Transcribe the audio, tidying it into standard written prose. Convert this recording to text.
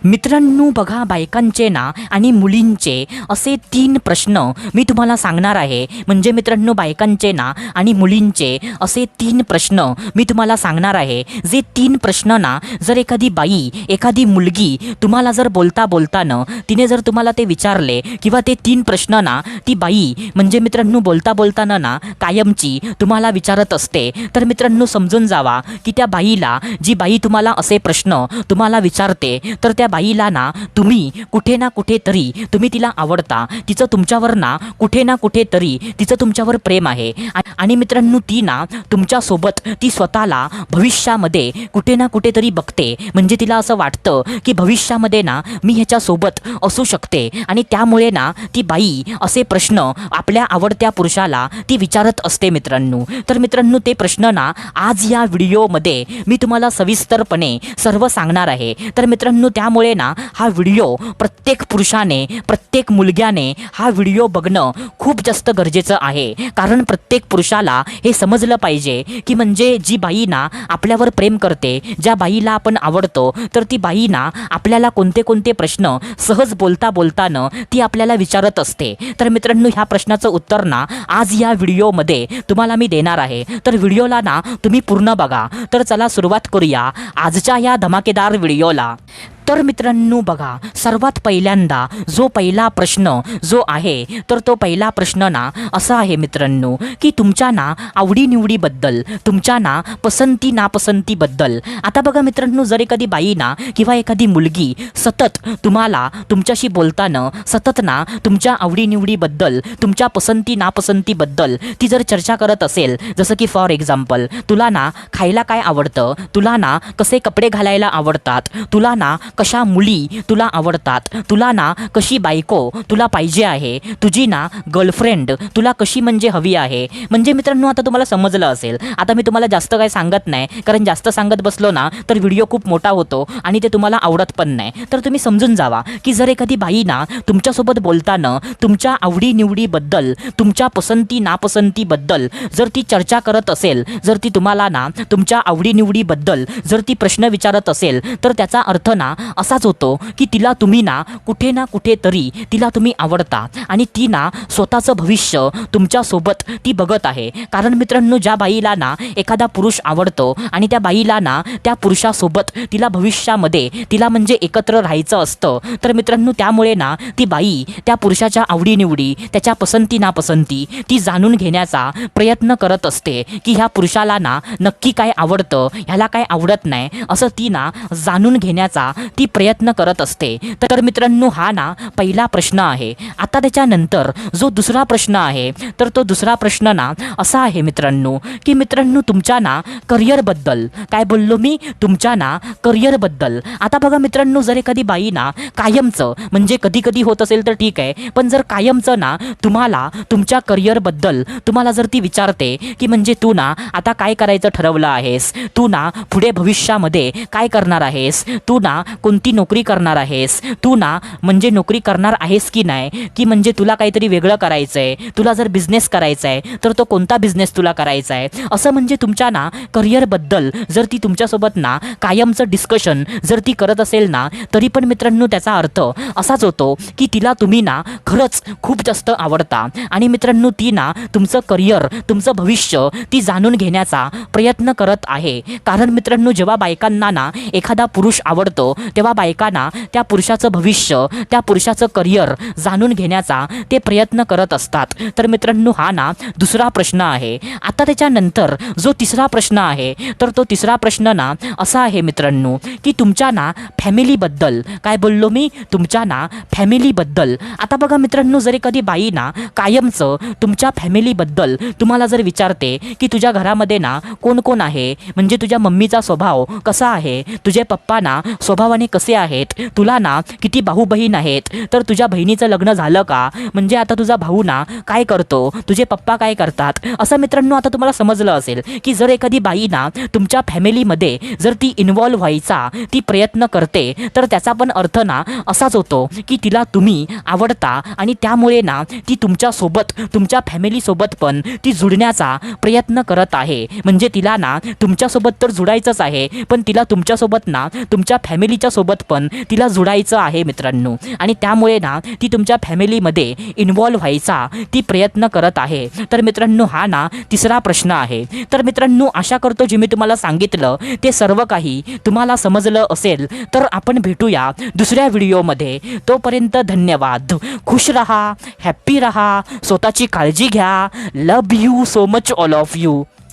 मित्रांनो बघा, बायकांचे ना आणि मुलींचे असे 3 प्रश्न मी तुम्हाला सांगणार आहे. म्हणजे मित्रांनो, बायकांचे ना आणि मुलींचे असे 3 प्रश्न मी तुम्हाला सांगणार आहे. जे 3 प्रश्न ना, जर एखादी बाई, एखादी मुलगी तुम्हाला जर बोलताना तिने जर तुम्हाला ते विचारले किंवा ते 3 प्रश्न ना ती बाई म्हणजे मित्रांनो बोलताना ना कायमची तुम्हाला विचारत असते, तर मित्रांनो समजून जावा की त्या बाईला, जी बाई तुम्हाला असे प्रश्न तुम्हाला विचारते, तर त्या बाईला ना तुम्ही कुठे ना कुठेतरी तुम्ही तिला आवडता. तिचं तुमच्यावर ना कुठे तरी तिचं तुमच्यावर प्रेम आहे. आणि मित्रांनो ती ना तुमच्यासोबत ती स्वतःला भविष्यामध्ये कुठे ना कुठेतरी बघते. म्हणजे तिला असं वाटतं की भविष्यामध्ये ना मी ह्याच्यासोबत असू शकते. आणि त्यामुळे ना ती बाई असे प्रश्न आपल्या आवडत्या पुरुषाला ती विचारत असते मित्रांनो. तर मित्रांनो ते प्रश्न ना आज या व्हिडिओमध्ये मी तुम्हाला सविस्तरपणे सर्व सांगणार आहे. तर मित्रांनो त्यामुळे ना हा व्हिडिओ प्रत्येक पुरुषाने, प्रत्येक मुलग्याने हा व्हिडिओ बघणं खूप जास्त गरजेचं आहे. कारण प्रत्येक पुरुषाला हे समजलं पाहिजे की म्हणजे जी बाई ना आपल्यावर प्रेम करते, ज्या बाईला आपण आवडतो, तर ती बाई ना आपल्याला कोणते प्रश्न सहज बोलताना ती आपल्याला विचारत असते. तर मित्रांनो ह्या प्रश्नाचं उत्तर ना आज या व्हिडिओमध्ये तुम्हाला मी देणार आहे. तर व्हिडिओला ना तुम्ही पूर्ण बघा. तर चला सुरुवात करूया आजच्या या धमाकेदार व्हिडिओला. तर मित्रांनो बघा, सर्वात पहिल्यांदा जो पहिला प्रश्न जो आहे, तर तो पहिला प्रश्न ना असा आहे मित्रांनो की तुमच्या ना आवडीनिवडीबद्दल, तुमच्या ना पसंती नापसंतीबद्दल. आता बघा मित्रांनो, जर एखादी बाई ना किंवा एखादी मुलगी सतत तुम्हाला तुमच्याशी बोलताना सतत ना तुमच्या आवडीनिवडीबद्दल, तुमच्या पसंती नापसंतीबद्दल ती जर चर्चा करत असेल, जसं की फॉर एक्झाम्पल तुला ना खायला काय आवडतं, तुला ना कसे कपडे घालायला आवडतात, तुला ना कशा मुली तुला आवडतात, तुला ना कशी बायको तुला पाहिजे आहे, तुझी ना गर्लफ्रेंड तुला कशी म्हणजे हवी आहे. म्हणजे मित्रांनो आता तुम्हाला समजलं असेल. आता मी तुम्हाला जास्त काय सांगत नाही, कारण जास्त सांगत बसलो ना तर व्हिडिओ खूप मोठा होतो आणि ते तुम्हाला आवडत पण नाही. तर तुम्ही समजून जावा की जर एखादी बाई ना तुमच्यासोबत बोलताना तुमच्या आवडीनिवडीबद्दल, तुमच्या पसंती नापसंतीबद्दल जर ती चर्चा करत असेल, जर ती तुम्हाला ना तुमच्या आवडीनिवडीबद्दल जर ती प्रश्न विचारत असेल, तर त्याचा अर्थ ना असाच होतो की तिला तुम्ही ना कुठेतरी तिला तुम्ही आवडता आणि ती ना स्वतःचं भविष्य तुमच्यासोबत ती बघत आहे. कारण मित्रांनो ज्या बाईला ना एखादा पुरुष आवडतो आणि त्या बाईला ना त्या पुरुषासोबत तिला भविष्यामध्ये तिला म्हणजे एकत्र राहायचं असतं, तर मित्रांनो त्यामुळे ना ती बाई त्या पुरुषाच्या आवडीनिवडी, त्याच्या पसंती नापसंती ती जाणून घेण्याचा प्रयत्न करत असते की ह्या पुरुषाला ना नक्की काय आवडतं, ह्याला काय आवडत नाही, असं ती ना जाणून घेण्याचा ती प्रयत्न करत असते. तर मित्रांनो हा ना पहिला प्रश्न आहे. आता त्याच्यानंतर जो दुसरा प्रश्न आहे, तर तो दुसरा प्रश्न ना असा आहे मित्रांनो की मित्रांनो तुमच्या ना करिअरबद्दल. काय बोललो मी? तुमच्या ना करिअरबद्दल. आता बघा मित्रांनो, जर एखादी बाई ना कायमचं, म्हणजे कधी होत असेल तर ठीक आहे, पण जर कायमचं ना तुम्हाला तुमच्या करिअरबद्दल तुम्हाला जर ती विचारते की म्हणजे तू ना आता काय करायचं ठरवलं आहेस, तू ना पुढे भविष्यामध्ये काय करणार आहेस, तू ना कोणती नोकरी करणार आहेस, तू ना म्हणजे नोकरी करणार आहेस की नाही, की म्हणजे तुला काहीतरी वेगळं करायचं आहे, तुला जर बिझनेस करायचा आहे तर तो कोणता बिझनेस तुला करायचा आहे, असं म्हणजे तुमच्या ना करिअरबद्दल जर ती तुमच्यासोबत ना कायमचं डिस्कशन जर ती करत असेल ना, तरी पण मित्रांनो त्याचा अर्थ असाच होतो की तिला तुम्ही ना खरंच खूप जास्त आवडता आणि मित्रांनो ती ना तुमचं करिअर, तुमचं भविष्य ती जाणून घेण्याचा प्रयत्न करत आहे. कारण मित्रांनो जेव्हा बायकांना ना एखादा पुरुष आवडतो, तेव्हा बायकांना त्या पुरुषाचं भविष्य, त्या पुरुषाचं करिअर जाणून घेण्याचा ते प्रयत्न करत असतात. तर मित्रांनो हा ना दुसरा प्रश्न आहे. आता त्याच्यानंतर जो तिसरा प्रश्न आहे, तर तो तिसरा प्रश्न ना असा आहे मित्रांनो की तुमच्या ना फॅमिलीबद्दल. काय बोललो मी? तुमच्या ना फॅमिलीबद्दल. आता बघा मित्रांनो, जर एखादी बाई ना कायमचं तुमच्या फॅमिलीबद्दल तुम्हाला जर विचारते की तुझ्या घरामध्ये ना कोण कोण आहे, म्हणजे तुझ्या मम्मीचा स्वभाव कसा आहे, तुझे पप्पा ना स्वभावाने कसे आहेत, तुला ना किती भाऊ बहीण आहेत, तर तुझ्या बहिणीचं लग्न झालं का, म्हणजे आता तुझा भाऊ ना काय करतो, तुझे पप्पा काय करतात, असं मित्रांनो आता तुम्हाला समजलं असेल की जर एखादी बाई ना तुमच्या फॅमिलीमध्ये जर ती इन्व्हॉल्व व्हायचा ती प्रयत्न करते, तर त्याचा पण अर्थ ना असाच होतो की तिला तुम्ही आवडता आणि त्यामुळे ना ती तुमच्यासोबत, तुमच्या फॅमिलीसोबत पण ती जुळण्याचा प्रयत्न करत आहे. म्हणजे तिला ना तुमच्यासोबत तर जुळायचंच आहे, पण तिला तुमच्यासोबत ना तुमच्या फॅमिलीच्या तुमच्यासोबत पण तिला जुडायचं आहे मित्रांनो, आणि त्यामुळे ना ती तुमच्या फॅमिलीमध्ये इन्व्हॉल्व व्हायचा ती प्रयत्न करत आहे. तर मित्रांनो हा ना तिसरा प्रश्न आहे. तर मित्रांनो आशा करतो जे मी तुम्हाला सांगितलं ते सर्व काही तुम्हाला समजलं असेल. तर आपण भेटूया दुसऱ्या व्हिडिओमध्ये. तोपर्यंत धन्यवाद. खुश रहा, हॅप्पी रहा, स्वतःची काळजी घ्या. Love you so much all of you.